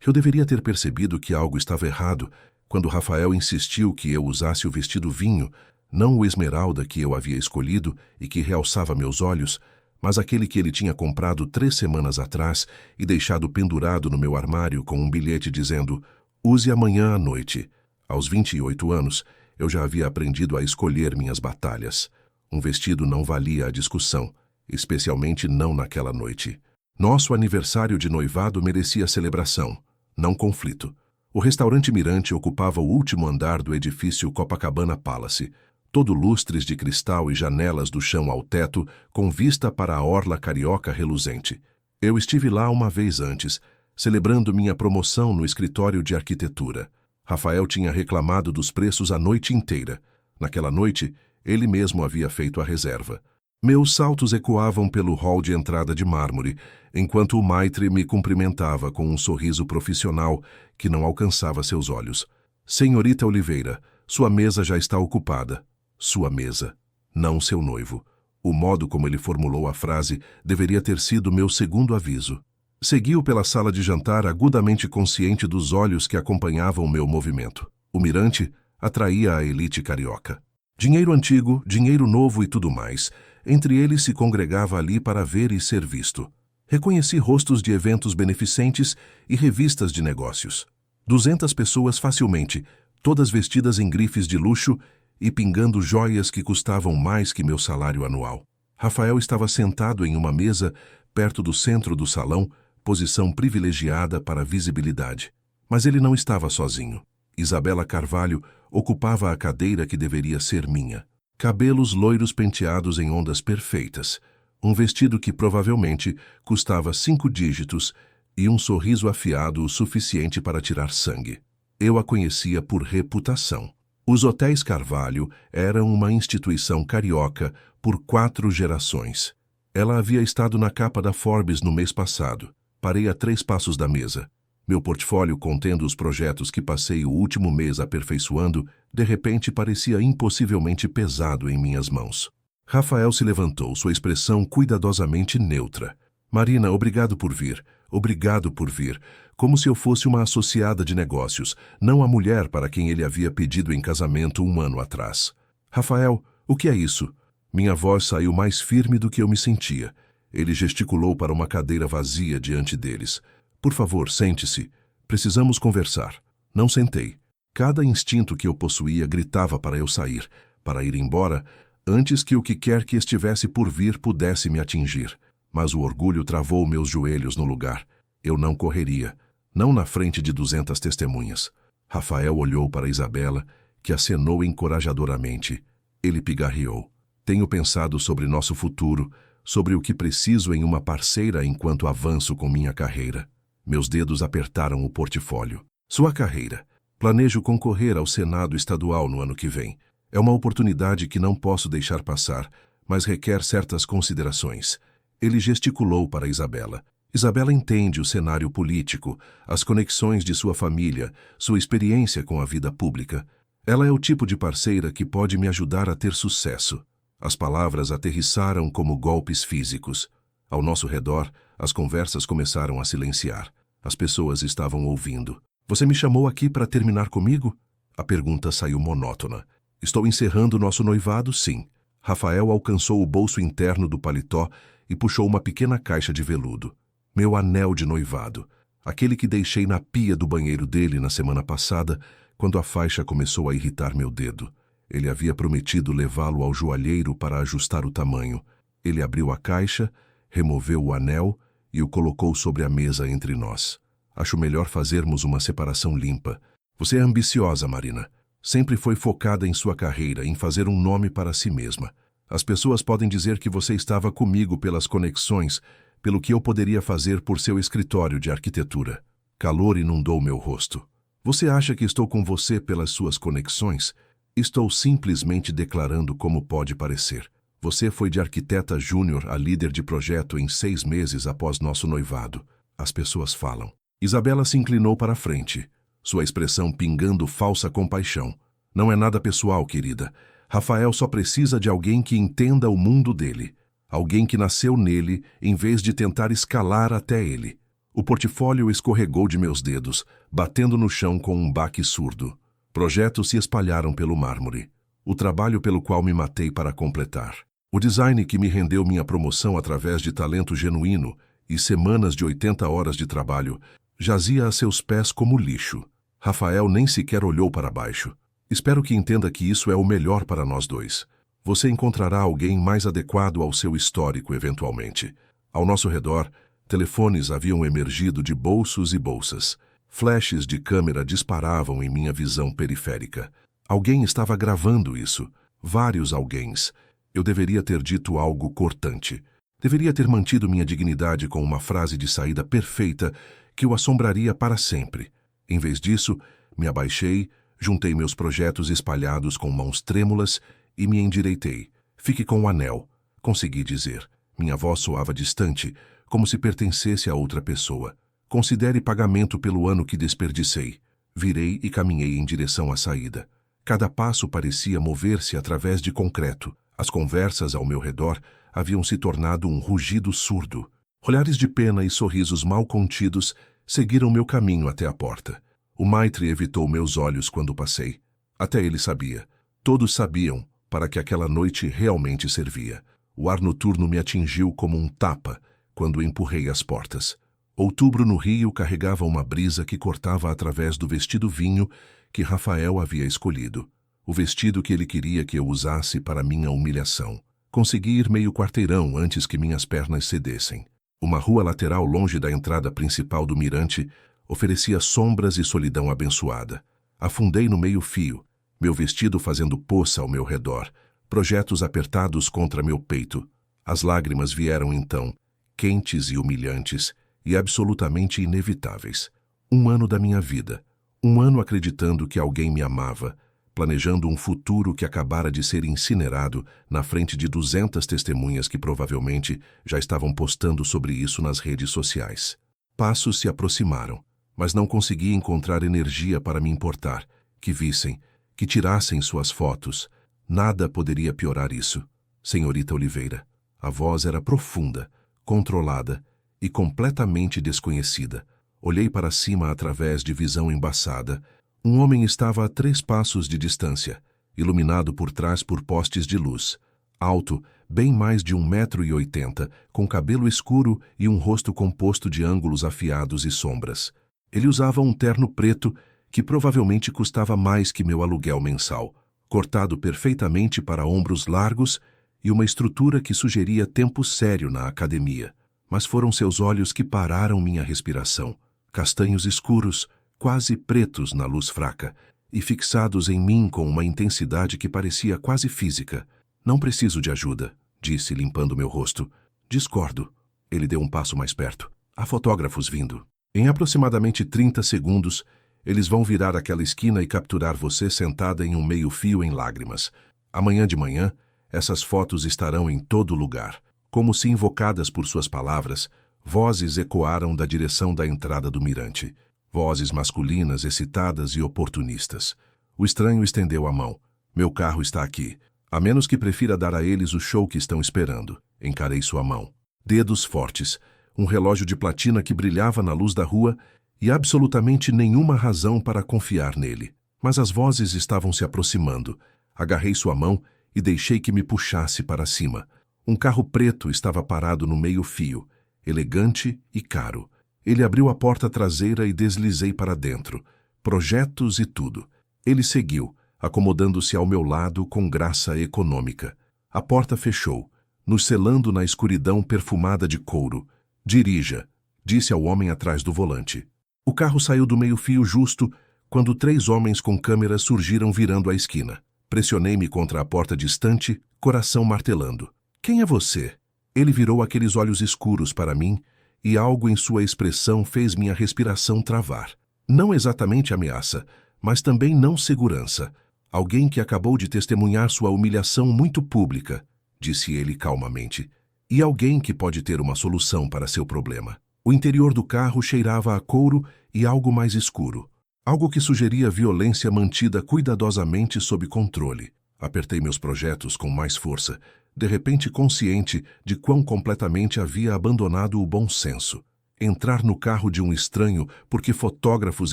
Eu deveria ter percebido que algo estava errado quando Rafael insistiu que eu usasse o vestido vinho, não o esmeralda que eu havia escolhido e que realçava meus olhos, mas aquele que ele tinha comprado 3 semanas atrás e deixado pendurado no meu armário com um bilhete dizendo: "Use amanhã à noite." Aos 28 anos, eu já havia aprendido a escolher minhas batalhas. Um vestido não valia a discussão, especialmente não naquela noite. Nosso aniversário de noivado merecia celebração, não conflito. O restaurante Mirante ocupava o último andar do edifício Copacabana Palace, todo lustres de cristal e janelas do chão ao teto, com vista para a orla carioca reluzente. Eu estive lá uma vez antes, celebrando minha promoção no escritório de arquitetura. Rafael tinha reclamado dos preços a noite inteira. Naquela noite, ele mesmo havia feito a reserva. Meus saltos ecoavam pelo hall de entrada de mármore, enquanto o maitre me cumprimentava com um sorriso profissional que não alcançava seus olhos. "Senhorita Oliveira, sua mesa já está ocupada." Sua mesa, não seu noivo. O modo como ele formulou a frase deveria ter sido meu segundo aviso. Seguiu pela sala de jantar agudamente consciente dos olhos que acompanhavam meu movimento. O Mirante atraía a elite carioca. Dinheiro antigo, dinheiro novo e tudo mais. Entre eles se congregava ali para ver e ser visto. Reconheci rostos de eventos beneficentes e revistas de negócios. 200 pessoas facilmente, todas vestidas em grifes de luxo e pingando joias que custavam mais que meu salário anual. Rafael estava sentado em uma mesa perto do centro do salão, posição privilegiada para visibilidade. Mas ele não estava sozinho. Isabela Carvalho ocupava a cadeira que deveria ser minha. Cabelos loiros penteados em ondas perfeitas, um vestido que provavelmente custava 5 dígitos e um sorriso afiado o suficiente para tirar sangue. Eu a conhecia por reputação. Os Hotéis Carvalho eram uma instituição carioca por 4 gerações. Ela havia estado na capa da Forbes no mês passado. Parei a 3 passos da mesa. Meu portfólio contendo os projetos que passei o último mês aperfeiçoando, de repente parecia impossivelmente pesado em minhas mãos. Rafael se levantou, sua expressão cuidadosamente neutra. "Marina, obrigado por vir. Obrigado por vir." Como se eu fosse uma associada de negócios, não a mulher para quem ele havia pedido em casamento 1 ano atrás. "Rafael, o que é isso?" Minha voz saiu mais firme do que eu me sentia. Ele gesticulou para uma cadeira vazia diante deles. "Por favor, sente-se. Precisamos conversar." Não sentei. Cada instinto que eu possuía gritava para eu sair, para ir embora, antes que o que quer que estivesse por vir pudesse me atingir. Mas o orgulho travou meus joelhos no lugar. Eu não correria, não na frente de 200 testemunhas. Rafael olhou para Isabela, que acenou encorajadoramente. Ele pigarreou. "Tenho pensado sobre nosso futuro, sobre o que preciso em uma parceira enquanto avanço com minha carreira." Meus dedos apertaram o portfólio. "Sua carreira. Planejo concorrer ao Senado Estadual no ano que vem. É uma oportunidade que não posso deixar passar, mas requer certas considerações." Ele gesticulou para Isabela. Isabela entende o cenário político, as conexões de sua família, sua experiência com a vida pública. Ela é o tipo de parceira que pode me ajudar a ter sucesso. As palavras aterrissaram como golpes físicos. Ao nosso redor, as conversas começaram a silenciar. As pessoas estavam ouvindo. "Você me chamou aqui para terminar comigo?" A pergunta saiu monótona. "Estou encerrando nosso noivado, sim." Rafael alcançou o bolso interno do paletó e puxou uma pequena caixa de veludo. Meu anel de noivado. Aquele que deixei na pia do banheiro dele na semana passada, quando a faixa começou a irritar meu dedo. Ele havia prometido levá-lo ao joalheiro para ajustar o tamanho. Ele abriu a caixa, removeu o anel e o colocou sobre a mesa entre nós. "Acho melhor fazermos uma separação limpa. Você é ambiciosa, Marina. Sempre foi focada em sua carreira, em fazer um nome para si mesma. As pessoas podem dizer que você estava comigo pelas conexões, pelo que eu poderia fazer por seu escritório de arquitetura." Calor inundou meu rosto. "Você acha que estou com você pelas suas conexões? Estou simplesmente declarando como pode parecer. Você foi de arquiteta júnior a líder de projeto em 6 meses após nosso noivado. As pessoas falam." Isabela se inclinou para a frente, sua expressão pingando falsa compaixão. "Não é nada pessoal, querida. Rafael só precisa de alguém que entenda o mundo dele. Alguém que nasceu nele, em vez de tentar escalar até ele." O portfólio escorregou de meus dedos, batendo no chão com um baque surdo. Projetos se espalharam pelo mármore. O trabalho pelo qual me matei para completar. O design que me rendeu minha promoção através de talento genuíno e semanas de 80 horas de trabalho jazia a seus pés como lixo. Rafael nem sequer olhou para baixo. Espero que entenda que isso é o melhor para nós dois. Você encontrará alguém mais adequado ao seu histórico eventualmente. Ao nosso redor, telefones haviam emergido de bolsos e bolsas. Flashes de câmera disparavam em minha visão periférica. Alguém estava gravando isso. Vários alguéns. Eu deveria ter dito algo cortante. Deveria ter mantido minha dignidade com uma frase de saída perfeita que o assombraria para sempre. Em vez disso, me abaixei, juntei meus projetos espalhados com mãos trêmulas e me endireitei. Fique com o anel, consegui dizer. Minha voz soava distante, como se pertencesse a outra pessoa. Considere pagamento pelo ano que desperdicei. Virei e caminhei em direção à saída. Cada passo parecia mover-se através de concreto. As conversas ao meu redor haviam se tornado um rugido surdo. Olhares de pena e sorrisos mal contidos seguiram meu caminho até a porta. O maitre evitou meus olhos quando passei. Até ele sabia. Todos sabiam para que aquela noite realmente servia. O ar noturno me atingiu como um tapa quando empurrei as portas. Outubro no Rio carregava uma brisa que cortava através do vestido vinho que Rafael havia escolhido. O vestido que ele queria que eu usasse para minha humilhação. Consegui ir meio quarteirão antes que minhas pernas cedessem. Uma rua lateral longe da entrada principal do mirante oferecia sombras e solidão abençoada. Afundei no meio-fio, meu vestido fazendo poça ao meu redor, projetos apertados contra meu peito. As lágrimas vieram então, quentes e humilhantes, e absolutamente inevitáveis. Um ano da minha vida. Um ano acreditando que alguém me amava, planejando um futuro que acabara de ser incinerado na frente de 200 testemunhas que provavelmente já estavam postando sobre isso nas redes sociais. Passos se aproximaram, mas não consegui encontrar energia para me importar, que vissem, que tirassem suas fotos. Nada poderia piorar isso. Senhorita Oliveira. A voz era profunda, controlada e completamente desconhecida. Olhei para cima através de visão embaçada. Um homem estava a 3 passos de distância, iluminado por trás por postes de luz. Alto, bem mais de 1,80 m, com cabelo escuro e um rosto composto de ângulos afiados e sombras. Ele usava um terno preto que provavelmente custava mais que meu aluguel mensal, cortado perfeitamente para ombros largos e uma estrutura que sugeria tempo sério na academia. Mas foram seus olhos que pararam minha respiração, castanhos escuros, quase pretos na luz fraca, e fixados em mim com uma intensidade que parecia quase física. Não preciso de ajuda, disse, limpando meu rosto. Discordo. Ele deu um passo mais perto. Há fotógrafos vindo. Em aproximadamente 30 segundos, eles vão virar aquela esquina e capturar você sentada em um meio-fio em lágrimas. Amanhã de manhã, essas fotos estarão em todo lugar. Como se invocadas por suas palavras, vozes ecoaram da direção da entrada do mirante. Vozes masculinas, excitadas e oportunistas. O estranho estendeu a mão. Meu carro está aqui. A menos que prefira dar a eles o show que estão esperando. Encarei sua mão. Dedos fortes. Um relógio de platina que brilhava na luz da rua e absolutamente nenhuma razão para confiar nele. Mas as vozes estavam se aproximando. Agarrei sua mão e deixei que me puxasse para cima. Um carro preto estava parado no meio-fio, elegante e caro. Ele abriu a porta traseira e deslizei para dentro. Projetos e tudo. Ele seguiu, acomodando-se ao meu lado com graça econômica. A porta fechou, nos selando na escuridão perfumada de couro. Dirija, disse ao homem atrás do volante. O carro saiu do meio-fio justo quando 3 homens com câmeras surgiram virando a esquina. Pressionei-me contra a porta distante, coração martelando. Quem é você? Ele virou aqueles olhos escuros para mim e algo em sua expressão fez minha respiração travar. Não exatamente ameaça, mas também não segurança. Alguém que acabou de testemunhar sua humilhação muito pública, disse ele calmamente, e alguém que pode ter uma solução para seu problema. O interior do carro cheirava a couro e algo mais escuro. Algo que sugeria violência mantida cuidadosamente sob controle. Apertei meus projetos com mais força, de repente consciente de quão completamente havia abandonado o bom senso. Entrar no carro de um estranho porque fotógrafos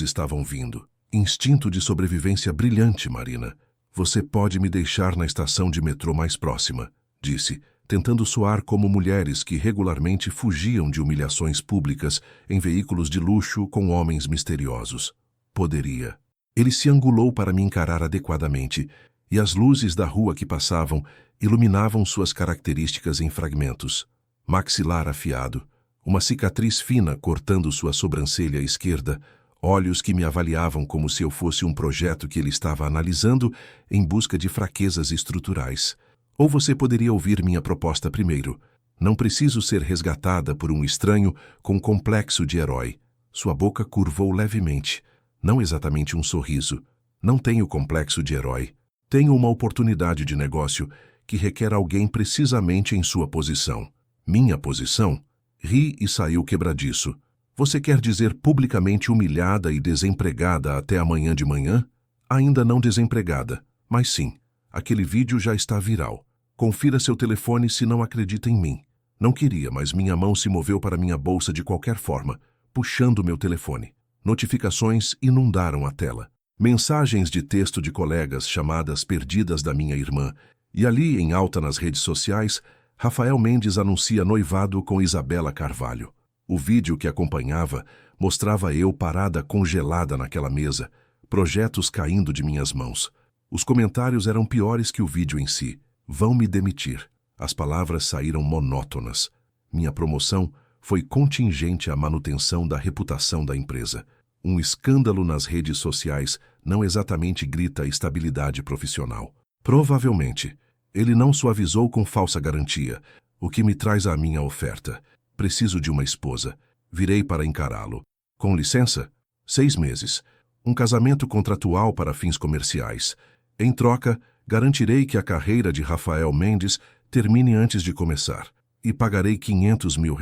estavam vindo. Instinto de sobrevivência brilhante, Marina. Você pode me deixar na estação de metrô mais próxima, disse, tentando soar como mulheres que regularmente fugiam de humilhações públicas em veículos de luxo com homens misteriosos. Poderia. Ele se angulou para me encarar adequadamente, e as luzes da rua que passavam iluminavam suas características em fragmentos. Maxilar afiado, uma cicatriz fina cortando sua sobrancelha esquerda, olhos que me avaliavam como se eu fosse um projeto que ele estava analisando em busca de fraquezas estruturais. Ou você poderia ouvir minha proposta primeiro. Não preciso ser resgatada por um estranho com complexo de herói. Sua boca curvou levemente. Não exatamente um sorriso. Não tenho complexo de herói. Tenho uma oportunidade de negócio que requer alguém precisamente em sua posição. Minha posição? Ri e saiu quebradiço. Você quer dizer publicamente humilhada e desempregada até amanhã de manhã? Ainda não desempregada, mas sim. Aquele vídeo já está viral. Confira seu telefone se não acredita em mim. Não queria, mas minha mão se moveu para minha bolsa de qualquer forma, puxando meu telefone. Notificações inundaram a tela. Mensagens de texto de colegas, chamadas perdidas da minha irmã. E ali, em alta nas redes sociais, Rafael Mendes anuncia noivado com Isabela Carvalho. O vídeo que acompanhava mostrava eu parada congelada naquela mesa, projetos caindo de minhas mãos. Os comentários eram piores que o vídeo em si. Vão me demitir. As palavras saíram monótonas. Minha promoção foi contingente à manutenção da reputação da empresa. Um escândalo nas redes sociais não exatamente grita estabilidade profissional. Provavelmente, ele não suavizou com falsa garantia, o que me traz à minha oferta. Preciso de uma esposa. Virei para encará-lo. Com licença? 6 meses. Um casamento contratual para fins comerciais. Em troca, garantirei que a carreira de Rafael Mendes termine antes de começar. E pagarei R$500 mil.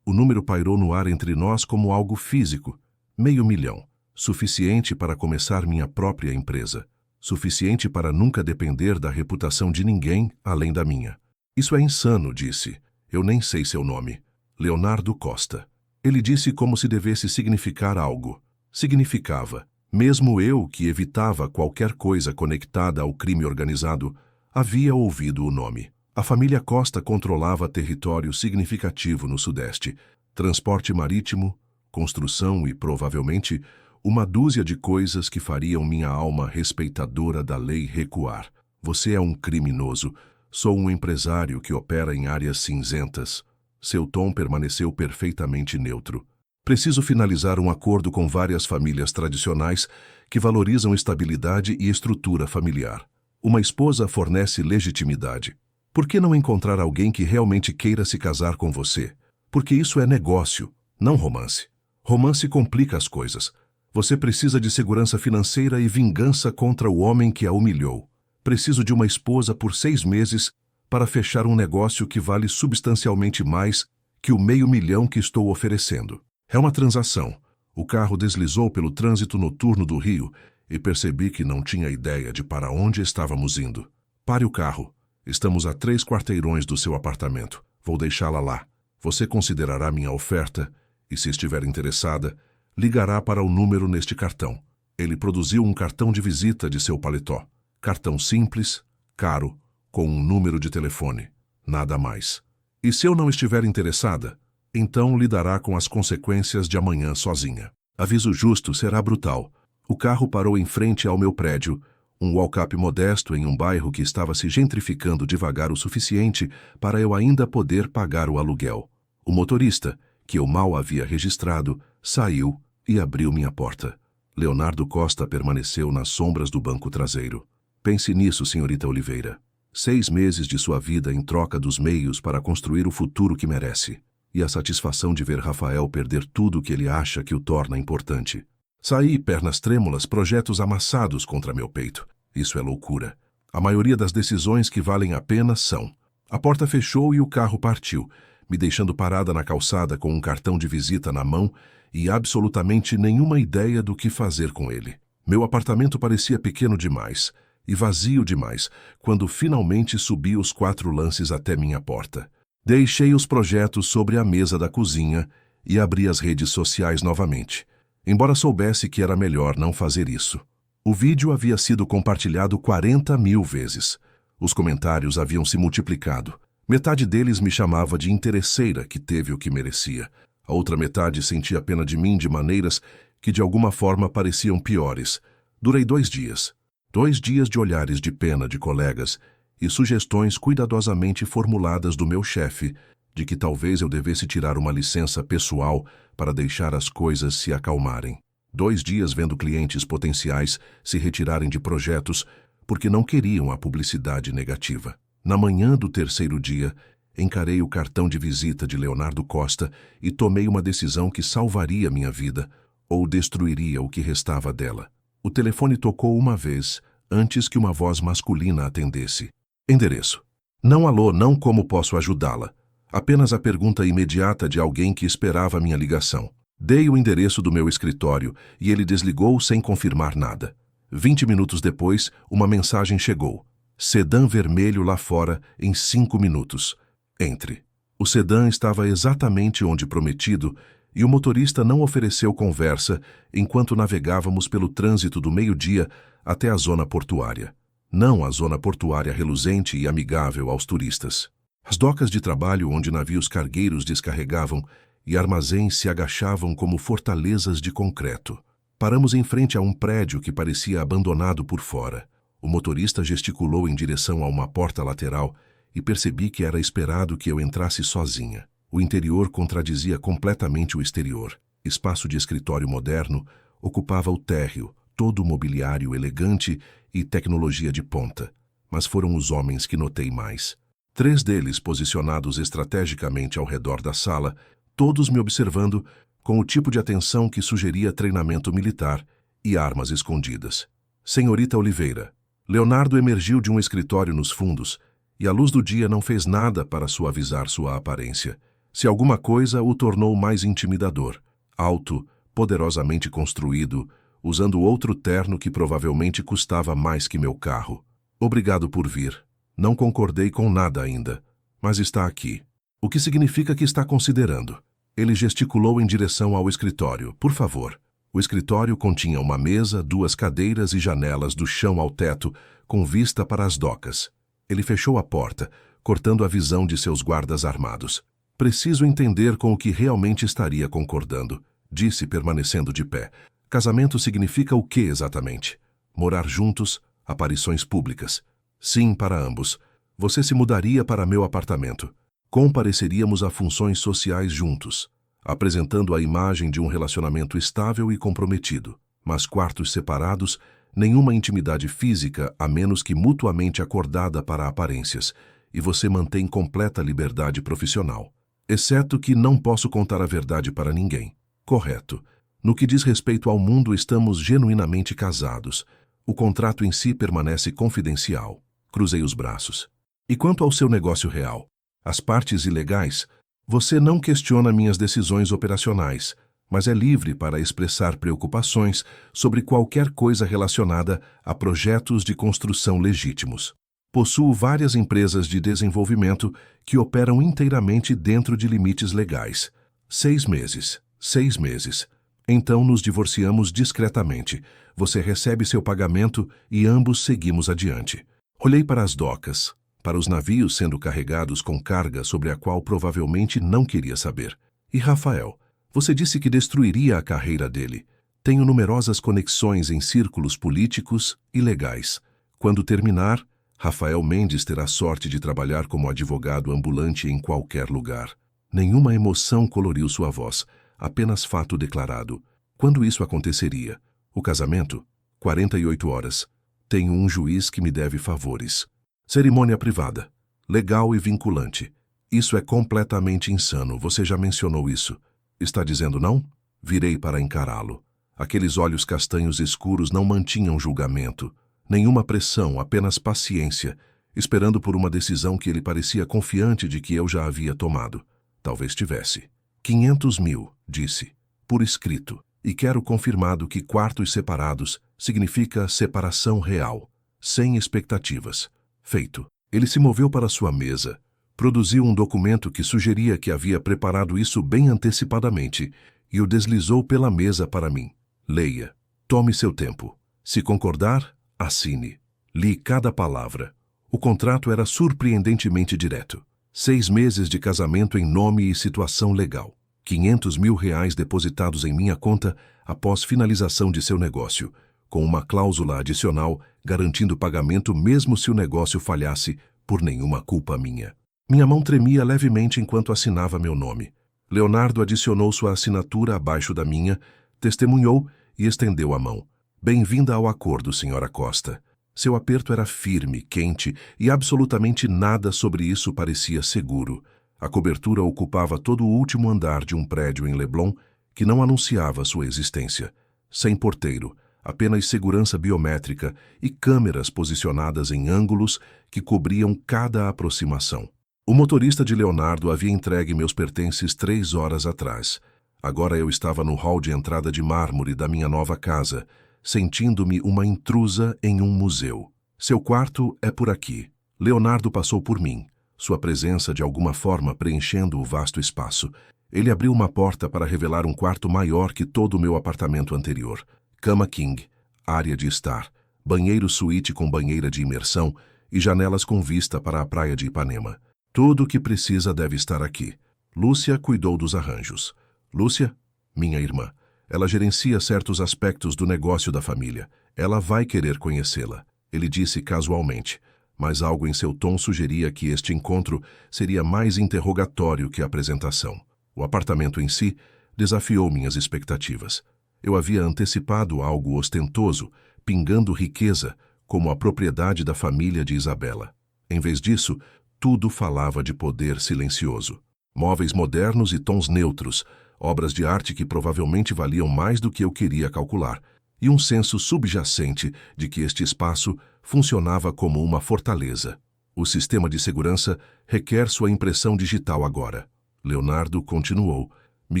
O número pairou no ar entre nós como algo físico. R$500 mil. Suficiente para começar minha própria empresa. Suficiente para nunca depender da reputação de ninguém além da minha. Isso é insano, disse. Eu nem sei seu nome. Leonardo Costa. Ele disse como se devesse significar algo. Significava. Mesmo eu, que evitava qualquer coisa conectada ao crime organizado, havia ouvido o nome. A família Costa controlava território significativo no Sudeste. Transporte marítimo, construção e, provavelmente, uma dúzia de coisas que fariam minha alma respeitadora da lei recuar. Você é um criminoso. Sou um empresário que opera em áreas cinzentas. Seu tom permaneceu perfeitamente neutro. Preciso finalizar um acordo com várias famílias tradicionais que valorizam estabilidade e estrutura familiar. Uma esposa fornece legitimidade. Por que não encontrar alguém que realmente queira se casar com você? Porque isso é negócio, não romance. Romance complica as coisas. Você precisa de segurança financeira e vingança contra o homem que a humilhou. Preciso de uma esposa por 6 meses para fechar um negócio que vale substancialmente mais que o R$500 mil que estou oferecendo. É uma transação. O carro deslizou pelo trânsito noturno do Rio e percebi que não tinha ideia de para onde estávamos indo. Pare o carro. Estamos a 3 quarteirões do seu apartamento. Vou deixá-la lá. Você considerará minha oferta e, se estiver interessada, ligará para o número neste cartão. Ele produziu um cartão de visita de seu paletó. Cartão simples, caro, com um número de telefone. Nada mais. E se eu não estiver interessada, então lidará com as consequências de amanhã sozinha. Aviso justo será brutal. O carro parou em frente ao meu prédio, um walk-up modesto em um bairro que estava se gentrificando devagar o suficiente para eu ainda poder pagar o aluguel. O motorista, que eu mal havia registrado, saiu e abriu minha porta. Leonardo Costa permaneceu nas sombras do banco traseiro. Pense nisso, senhorita Oliveira. 6 meses de sua vida em troca dos meios para construir o futuro que merece. E a satisfação de ver Rafael perder tudo o que ele acha que o torna importante. Saí, pernas trêmulas, projetos amassados contra meu peito. Isso é loucura. A maioria das decisões que valem a pena são. A porta fechou e o carro partiu, me deixando parada na calçada com um cartão de visita na mão e absolutamente nenhuma ideia do que fazer com ele. Meu apartamento parecia pequeno demais e vazio demais quando finalmente subi os 4 lances até minha porta. Deixei os projetos sobre a mesa da cozinha e abri as redes sociais novamente, embora soubesse que era melhor não fazer isso. O vídeo havia sido compartilhado 40.000 vezes. Os comentários haviam se multiplicado. Metade deles me chamava de interesseira que teve o que merecia. A outra metade sentia pena de mim de maneiras que de alguma forma pareciam piores. Durei 2 dias. 2 dias de olhares de pena de colegas e sugestões cuidadosamente formuladas do meu chefe de que talvez eu devesse tirar uma licença pessoal para deixar as coisas se acalmarem. 2 dias vendo clientes potenciais se retirarem de projetos porque não queriam a publicidade negativa. Na manhã do 3º dia, encarei o cartão de visita de Leonardo Costa e tomei uma decisão que salvaria minha vida ou destruiria o que restava dela. O telefone tocou uma vez antes que uma voz masculina atendesse. Endereço. Não alô, não como posso ajudá-la. Apenas a pergunta imediata de alguém que esperava minha ligação. Dei o endereço do meu escritório e ele desligou sem confirmar nada. 20 minutos depois, uma mensagem chegou. Sedã vermelho lá fora em 5 minutos. Entre. O sedã estava exatamente onde prometido e o motorista não ofereceu conversa enquanto navegávamos pelo trânsito do meio-dia até a zona portuária. Não a zona portuária reluzente e amigável aos turistas. As docas de trabalho onde navios cargueiros descarregavam e armazéns se agachavam como fortalezas de concreto. Paramos em frente a um prédio que parecia abandonado por fora. O motorista gesticulou em direção a uma porta lateral e percebi que era esperado que eu entrasse sozinha. O interior contradizia completamente o exterior. Espaço de escritório moderno ocupava o térreo, todo mobiliário elegante e tecnologia de ponta. Mas foram os homens que notei mais. 3 deles posicionados estrategicamente ao redor da sala, todos me observando com o tipo de atenção que sugeria treinamento militar e armas escondidas. Senhorita Oliveira. Leonardo emergiu de um escritório nos fundos e a luz do dia não fez nada para suavizar sua aparência. Se alguma coisa o tornou mais intimidador. Alto, poderosamente construído, usando outro terno que provavelmente custava mais que meu carro. Obrigado por vir. Não concordei com nada ainda, mas está aqui. O que significa que está considerando. Ele gesticulou em direção ao escritório. Por favor. O escritório continha uma mesa, 2 cadeiras e janelas do chão ao teto, com vista para as docas. Ele fechou a porta, cortando a visão de seus guardas armados. Preciso entender com o que realmente estaria concordando, disse, permanecendo de pé. Casamento significa o que exatamente? Morar juntos, aparições públicas. Sim, para ambos. Você se mudaria para meu apartamento. Compareceríamos a funções sociais juntos, apresentando a imagem de um relacionamento estável e comprometido. Mas quartos separados, nenhuma intimidade física a menos que mutuamente acordada para aparências, e você mantém completa liberdade profissional. Exceto que não posso contar a verdade para ninguém. Correto. No que diz respeito ao mundo, estamos genuinamente casados. O contrato em si permanece confidencial. Cruzei os braços. E quanto ao seu negócio real? As partes ilegais? Você não questiona minhas decisões operacionais, mas é livre para expressar preocupações sobre qualquer coisa relacionada a projetos de construção legítimos. Possuo várias empresas de desenvolvimento que operam inteiramente dentro de limites legais. 6 meses. 6 meses. Então nos divorciamos discretamente. Você recebe seu pagamento e ambos seguimos adiante. Olhei para as docas, para os navios sendo carregados com carga sobre a qual provavelmente não queria saber. E Rafael, você disse que destruiria a carreira dele. Tenho numerosas conexões em círculos políticos e legais. Quando terminar, Rafael Mendes terá sorte de trabalhar como advogado ambulante em qualquer lugar. Nenhuma emoção coloriu sua voz, apenas fato declarado. Quando isso aconteceria? O casamento? 48 horas. Tenho um juiz que me deve favores. Cerimônia privada. Legal e vinculante. Isso é completamente insano, você já mencionou isso. Está dizendo não? Virei para encará-lo. Aqueles olhos castanhos escuros não mantinham julgamento. Nenhuma pressão, apenas paciência, esperando por uma decisão que ele parecia confiante de que eu já havia tomado. Talvez tivesse. 500 mil, disse, por escrito, e quero confirmado que quartos separados significa separação real, sem expectativas. Feito. Ele se moveu para sua mesa, Produziu um documento que sugeria que havia preparado isso bem antecipadamente e o deslizou pela mesa para mim. Leia. Tome seu tempo. Se concordar, assine. Li cada palavra. O contrato era surpreendentemente direto. 6 meses de casamento em nome e situação legal. 500 mil reais depositados em minha conta após finalização de seu negócio, com uma cláusula adicional garantindo pagamento mesmo se o negócio falhasse por nenhuma culpa minha. Minha mão tremia levemente enquanto assinava meu nome. Leonardo adicionou sua assinatura abaixo da minha, testemunhou e estendeu a mão. Bem-vinda ao acordo, senhora Costa. Seu aperto era firme, quente, e absolutamente nada sobre isso parecia seguro. A cobertura ocupava todo o último andar de um prédio em Leblon que não anunciava sua existência. Sem porteiro, apenas segurança biométrica e câmeras posicionadas em ângulos que cobriam cada aproximação. O motorista de Leonardo havia entregue meus pertences 3 horas atrás. Agora eu estava no hall de entrada de mármore da minha nova casa, sentindo-me uma intrusa em um museu. Seu quarto é por aqui. Leonardo passou por mim, sua presença de alguma forma preenchendo o vasto espaço. Ele abriu uma porta para revelar um quarto maior que todo o meu apartamento anterior. Cama king, área de estar, banheiro suíte com banheira de imersão e janelas com vista para a praia de Ipanema. Tudo o que precisa deve estar aqui. Lúcia cuidou dos arranjos. Lúcia, minha irmã. Ela gerencia certos aspectos do negócio da família. Ela vai querer conhecê-la. Ele disse casualmente, mas algo em seu tom sugeria que este encontro seria mais interrogatório que apresentação. O apartamento em si desafiou minhas expectativas. Eu havia antecipado algo ostentoso, pingando riqueza, como a propriedade da família de Isabela. Em vez disso, tudo falava de poder silencioso. Móveis modernos e tons neutros, obras de arte que provavelmente valiam mais do que eu queria calcular, e um senso subjacente de que este espaço funcionava como uma fortaleza. O sistema de segurança requer sua impressão digital agora. Leonardo continuou, me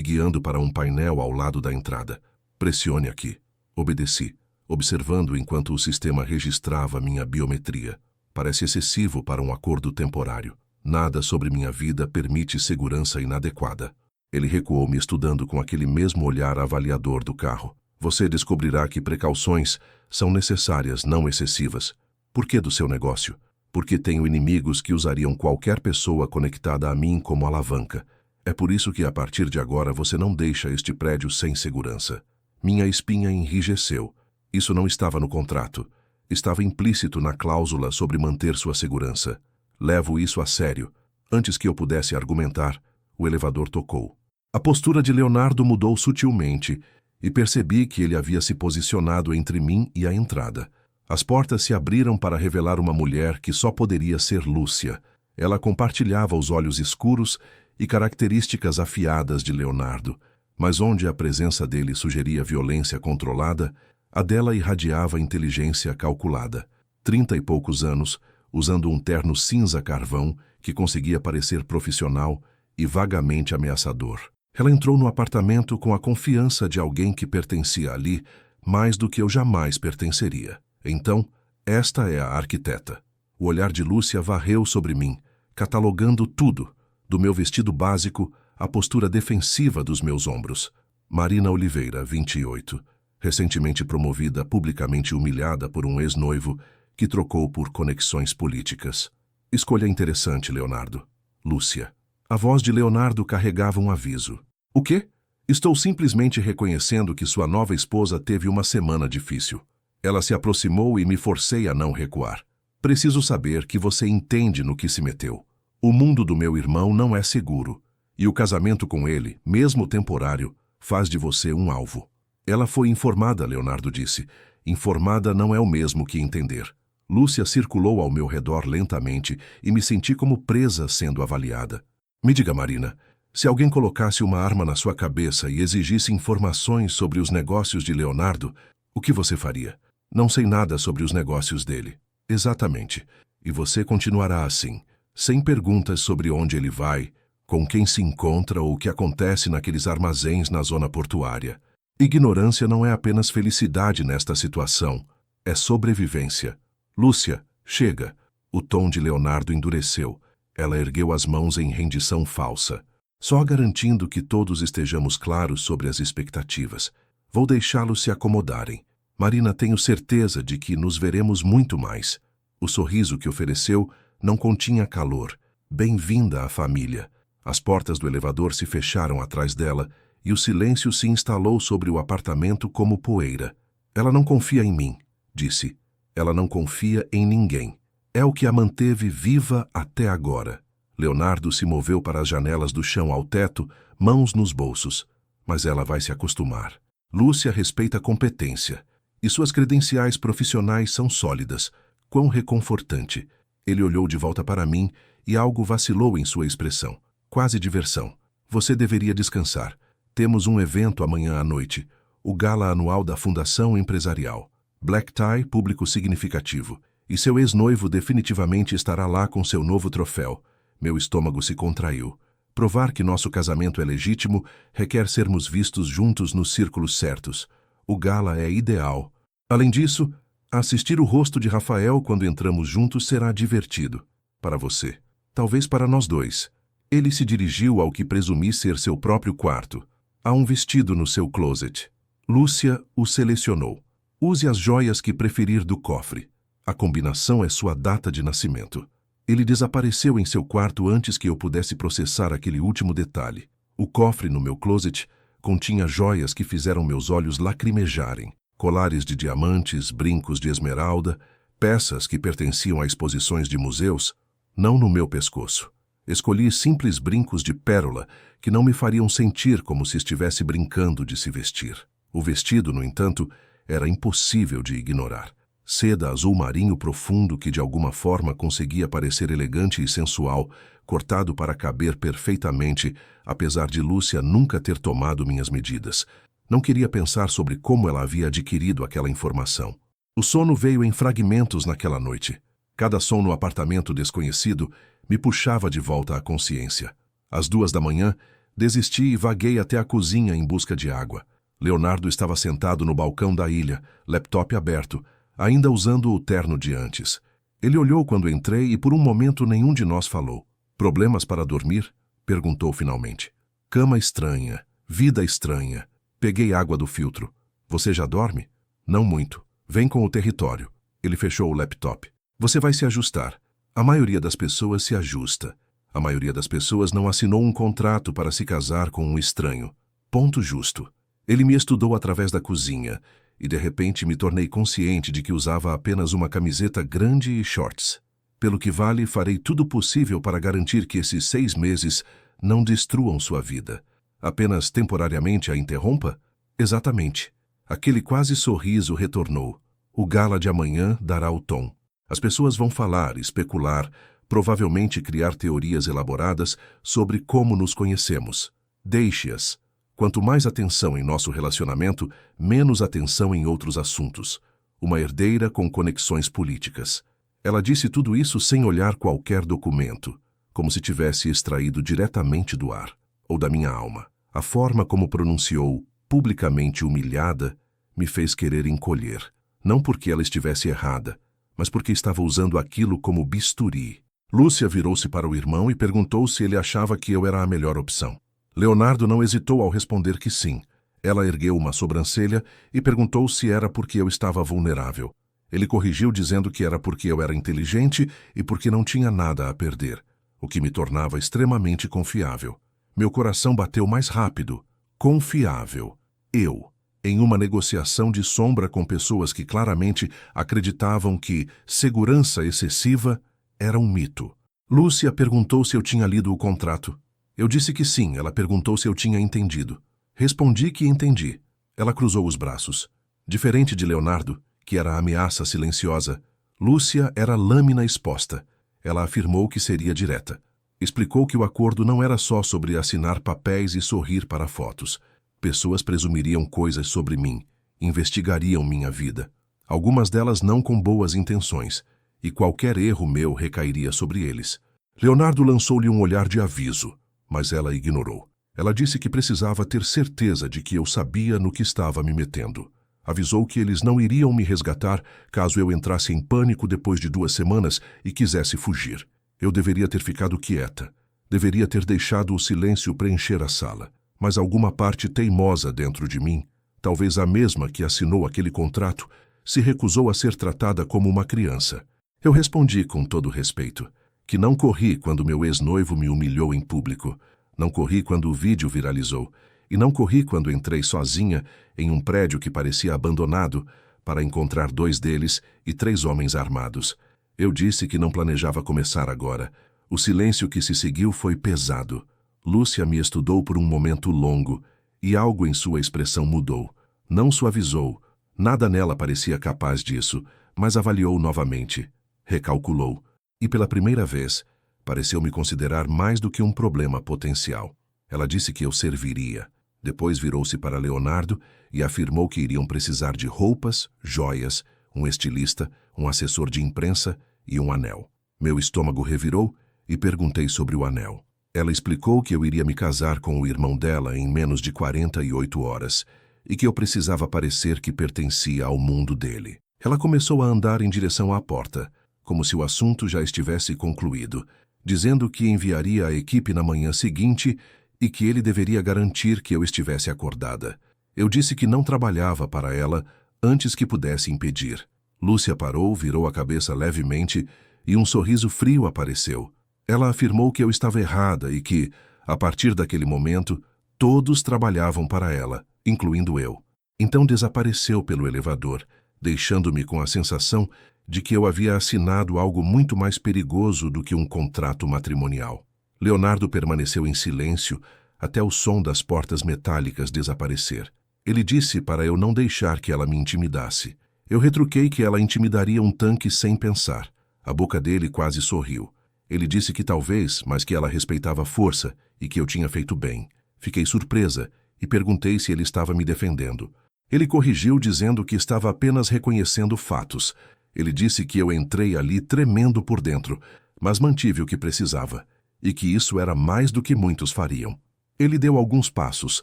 guiando para um painel ao lado da entrada. Pressione aqui. Obedeci, observando enquanto o sistema registrava minha biometria. Parece excessivo para um acordo temporário. Nada sobre minha vida permite segurança inadequada. Ele recuou me estudando com aquele mesmo olhar avaliador do carro. Você descobrirá que precauções são necessárias, não excessivas. Por que do seu negócio? Porque tenho inimigos que usariam qualquer pessoa conectada a mim como alavanca. É por isso que a partir de agora você não deixa este prédio sem segurança. Minha espinha enrijeceu. Isso não estava no contrato. Estava implícito na cláusula sobre manter sua segurança. Levo isso a sério. Antes que eu pudesse argumentar, o elevador tocou. A postura de Leonardo mudou sutilmente e percebi que ele havia se posicionado entre mim e a entrada. As portas se abriram para revelar uma mulher que só poderia ser Lúcia. Ela compartilhava os olhos escuros e características afiadas de Leonardo, mas onde a presença dele sugeria violência controlada, a dela irradiava inteligência calculada. 30 e poucos anos, usando um terno cinza carvão que conseguia parecer profissional e vagamente ameaçador. Ela entrou no apartamento com a confiança de alguém que pertencia ali mais do que eu jamais pertenceria. Então, esta é a arquiteta. O olhar de Lúcia varreu sobre mim, catalogando tudo, do meu vestido básico à postura defensiva dos meus ombros. Marina Oliveira, 28, recentemente promovida, publicamente humilhada por um ex-noivo que trocou por conexões políticas. Escolha interessante, Leonardo. Lúcia. A voz de Leonardo carregava um aviso. O quê? Estou simplesmente reconhecendo que sua nova esposa teve uma semana difícil. Ela se aproximou e me forcei a não recuar. Preciso saber que você entende no que se meteu. O mundo do meu irmão não é seguro, e o casamento com ele, mesmo temporário, faz de você um alvo. Ela foi informada, Leonardo disse. Informada não é o mesmo que entender. Lúcia circulou ao meu redor lentamente e me senti como presa sendo avaliada. Me diga, Marina, se alguém colocasse uma arma na sua cabeça e exigisse informações sobre os negócios de Leonardo, o que você faria? Não sei nada sobre os negócios dele. Exatamente. E você continuará assim, sem perguntas sobre onde ele vai, com quem se encontra ou o que acontece naqueles armazéns na zona portuária. Ignorância não é apenas felicidade nesta situação, é sobrevivência. Lúcia, chega. O tom de Leonardo endureceu. Ela ergueu as mãos em rendição falsa. Só garantindo que todos estejamos claros sobre as expectativas. Vou deixá-los se acomodarem. Marina, tenho certeza de que nos veremos muito mais. O sorriso que ofereceu não continha calor. Bem-vinda à família. As portas do elevador se fecharam atrás dela e o silêncio se instalou sobre o apartamento como poeira. Ela não confia em mim, disse. Ela não confia em ninguém. É o que a manteve viva até agora. Leonardo se moveu para as janelas do chão ao teto, mãos nos bolsos. Mas ela vai se acostumar. Lúcia respeita a competência. E suas credenciais profissionais são sólidas. Quão reconfortante. Ele olhou de volta para mim e algo vacilou em sua expressão. Quase diversão. Você deveria descansar. Temos um evento amanhã à noite. O gala anual da Fundação Empresarial. Black tie, público significativo. E seu ex-noivo definitivamente estará lá com seu novo troféu. Meu estômago se contraiu. Provar que nosso casamento é legítimo requer sermos vistos juntos nos círculos certos. O gala é ideal. Além disso, assistir o rosto de Rafael quando entramos juntos será divertido. Para você. Talvez para nós dois. Ele se dirigiu ao que presumi ser seu próprio quarto. Há um vestido no seu closet. Lúcia o selecionou. Use as joias que preferir do cofre. A combinação é sua data de nascimento. Ele desapareceu em seu quarto antes que eu pudesse processar aquele último detalhe. O cofre no meu closet continha joias que fizeram meus olhos lacrimejarem. Colares de diamantes, brincos de esmeralda, peças que pertenciam a exposições de museus, não no meu pescoço. Escolhi simples brincos de pérola que não me fariam sentir como se estivesse brincando de se vestir. O vestido, no entanto, era impossível de ignorar. Seda azul marinho profundo que de alguma forma conseguia parecer elegante e sensual, cortado para caber perfeitamente, apesar de Lúcia nunca ter tomado minhas medidas. Não queria pensar sobre como ela havia adquirido aquela informação. O sono veio em fragmentos naquela noite. Cada som no apartamento desconhecido me puxava de volta à consciência. Às 2 da manhã, desisti e vaguei até a cozinha em busca de água. Leonardo estava sentado no balcão da ilha, laptop aberto, ainda usando o terno de antes. Ele olhou quando entrei e por um momento nenhum de nós falou. Problemas para dormir? Perguntou finalmente. Cama estranha, vida estranha. Peguei água do filtro. Você já dorme? Não muito. Vem com o território. Ele fechou o laptop. Você vai se ajustar. A maioria das pessoas se ajusta. A maioria das pessoas não assinou um contrato para se casar com um estranho. Ponto justo. Ele me estudou através da cozinha e de repente me tornei consciente de que usava apenas uma camiseta grande e shorts. Pelo que vale, farei tudo possível para garantir que esses 6 meses não destruam sua vida. Apenas temporariamente a interrompa? Exatamente. Aquele quase sorriso retornou. O gala de amanhã dará o tom. As pessoas vão falar, especular, provavelmente criar teorias elaboradas sobre como nos conhecemos. Deixe-as. Quanto mais atenção em nosso relacionamento, menos atenção em outros assuntos. Uma herdeira com conexões políticas. Ela disse tudo isso sem olhar qualquer documento, como se tivesse extraído diretamente do ar, ou da minha alma. A forma como pronunciou, publicamente humilhada, me fez querer encolher. Não porque ela estivesse errada, mas porque estava usando aquilo como bisturi. Lúcia virou-se para o irmão e perguntou se ele achava que eu era a melhor opção. Leonardo não hesitou ao responder que sim. Ela ergueu uma sobrancelha e perguntou se era porque eu estava vulnerável. Ele corrigiu dizendo que era porque eu era inteligente e porque não tinha nada a perder, o que me tornava extremamente confiável. Meu coração bateu mais rápido. Confiável. Eu, em uma negociação de sombra com pessoas que claramente acreditavam que segurança excessiva era um mito. Lúcia perguntou se eu tinha lido o contrato. Eu disse que sim. Ela perguntou se eu tinha entendido. Respondi que entendi. Ela cruzou os braços. Diferente de Leonardo, que era a ameaça silenciosa, Lúcia era lâmina exposta. Ela afirmou que seria direta. Explicou que o acordo não era só sobre assinar papéis e sorrir para fotos. Pessoas presumiriam coisas sobre mim, investigariam minha vida. Algumas delas não com boas intenções, e qualquer erro meu recairia sobre eles. Leonardo lançou-lhe um olhar de aviso, mas ela ignorou. Ela disse que precisava ter certeza de que eu sabia no que estava me metendo. Avisou que eles não iriam me resgatar caso eu entrasse em pânico depois de 2 semanas e quisesse fugir. Eu deveria ter ficado quieta. Deveria ter deixado o silêncio preencher a sala. Mas alguma parte teimosa dentro de mim, talvez a mesma que assinou aquele contrato, se recusou a ser tratada como uma criança. Eu respondi com todo respeito, que não corri quando meu ex-noivo me humilhou em público, não corri quando o vídeo viralizou, e não corri quando entrei sozinha em um prédio que parecia abandonado para encontrar 2 deles e 3 homens armados. Eu disse que não planejava começar agora. O silêncio que se seguiu foi pesado. Lúcia me estudou por um momento longo, e algo em sua expressão mudou. Não suavizou. Nada nela parecia capaz disso, mas avaliou novamente. Recalculou. E pela primeira vez, pareceu me considerar mais do que um problema potencial. Ela disse que eu serviria. Depois virou-se para Leonardo e afirmou que iriam precisar de roupas, joias, um estilista, um assessor de imprensa e um anel. Meu estômago revirou e perguntei sobre o anel. Ela explicou que eu iria me casar com o irmão dela em menos de 48 horas e que eu precisava parecer que pertencia ao mundo dele. Ela começou a andar em direção à porta, como se o assunto já estivesse concluído, dizendo que enviaria a equipe na manhã seguinte e que ele deveria garantir que eu estivesse acordada. Eu disse que não trabalhava para ela antes que pudesse impedir. Lúcia parou, virou a cabeça levemente e um sorriso frio apareceu. Ela afirmou que eu estava errada e que, a partir daquele momento, todos trabalhavam para ela, incluindo eu. Então desapareceu pelo elevador, deixando-me com a sensação de que eu havia assinado algo muito mais perigoso do que um contrato matrimonial. Leonardo permaneceu em silêncio até o som das portas metálicas desaparecer. Ele disse para eu não deixar que ela me intimidasse. Eu retruquei que ela intimidaria um tanque sem pensar. A boca dele quase sorriu. Ele disse que talvez, mas que ela respeitava a força e que eu tinha feito bem. Fiquei surpresa e perguntei se ele estava me defendendo. Ele corrigiu dizendo que estava apenas reconhecendo fatos. Ele disse que eu entrei ali tremendo por dentro, mas mantive o que precisava, e que isso era mais do que muitos fariam. Ele deu alguns passos,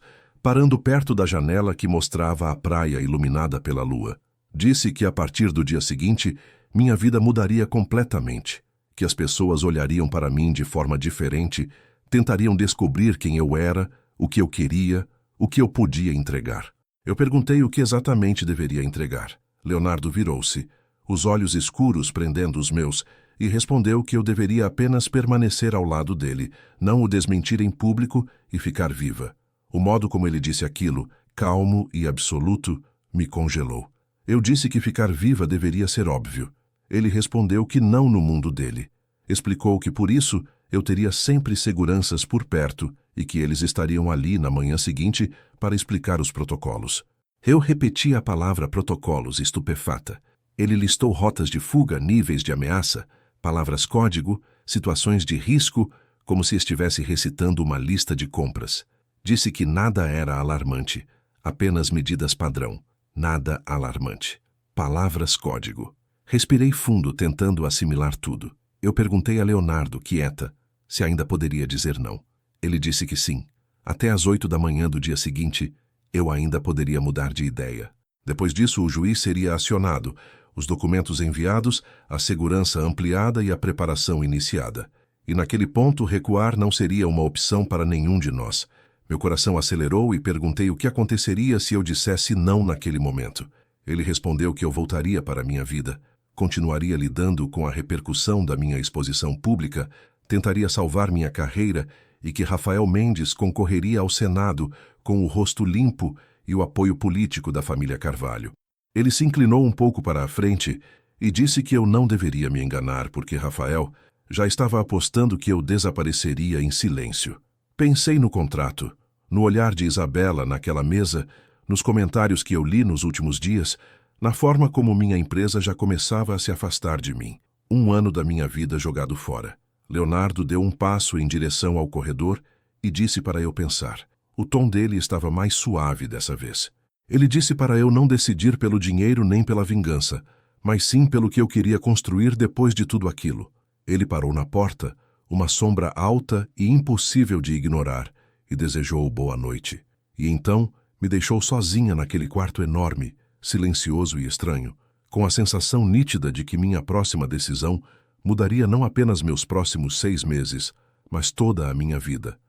parando perto da janela que mostrava a praia iluminada pela lua. Disse que a partir do dia seguinte, minha vida mudaria completamente, que as pessoas olhariam para mim de forma diferente, tentariam descobrir quem eu era, o que eu queria, o que eu podia entregar. Eu perguntei o que exatamente deveria entregar. Leonardo virou-se, os olhos escuros prendendo os meus, e respondeu que eu deveria apenas permanecer ao lado dele, não o desmentir em público e ficar viva. O modo como ele disse aquilo, calmo e absoluto, me congelou. Eu disse que ficar viva deveria ser óbvio. Ele respondeu que não no mundo dele. Explicou que por isso eu teria sempre seguranças por perto e que eles estariam ali na manhã seguinte para explicar os protocolos. Eu repeti a palavra protocolos, estupefata. Ele listou rotas de fuga, níveis de ameaça, palavras código, situações de risco, como se estivesse recitando uma lista de compras. Disse que nada era alarmante, apenas medidas padrão. Nada alarmante. Palavras código. Respirei fundo, tentando assimilar tudo. Eu perguntei a Leonardo, quieta, se ainda poderia dizer não. Ele disse que sim. Até às 8 da manhã do dia seguinte, eu ainda poderia mudar de ideia. Depois disso, o juiz seria acionado, os documentos enviados, a segurança ampliada e a preparação iniciada. E naquele ponto, recuar não seria uma opção para nenhum de nós. Meu coração acelerou e perguntei o que aconteceria se eu dissesse não naquele momento. Ele respondeu que eu voltaria para a minha vida, continuaria lidando com a repercussão da minha exposição pública, tentaria salvar minha carreira e que Rafael Mendes concorreria ao Senado com o rosto limpo e o apoio político da família Carvalho. Ele se inclinou um pouco para a frente e disse que eu não deveria me enganar porque Rafael já estava apostando que eu desapareceria em silêncio. Pensei no contrato, no olhar de Isabela naquela mesa, nos comentários que eu li nos últimos dias, na forma como minha empresa já começava a se afastar de mim. 1 ano da minha vida jogado fora. Leonardo deu um passo em direção ao corredor e disse para eu pensar. O tom dele estava mais suave dessa vez. Ele disse para eu não decidir pelo dinheiro nem pela vingança, mas sim pelo que eu queria construir depois de tudo aquilo. Ele parou na porta, uma sombra alta e impossível de ignorar, e desejou boa noite. E então me deixou sozinha naquele quarto enorme, silencioso e estranho, com a sensação nítida de que minha próxima decisão mudaria não apenas meus próximos 6 meses, mas toda a minha vida.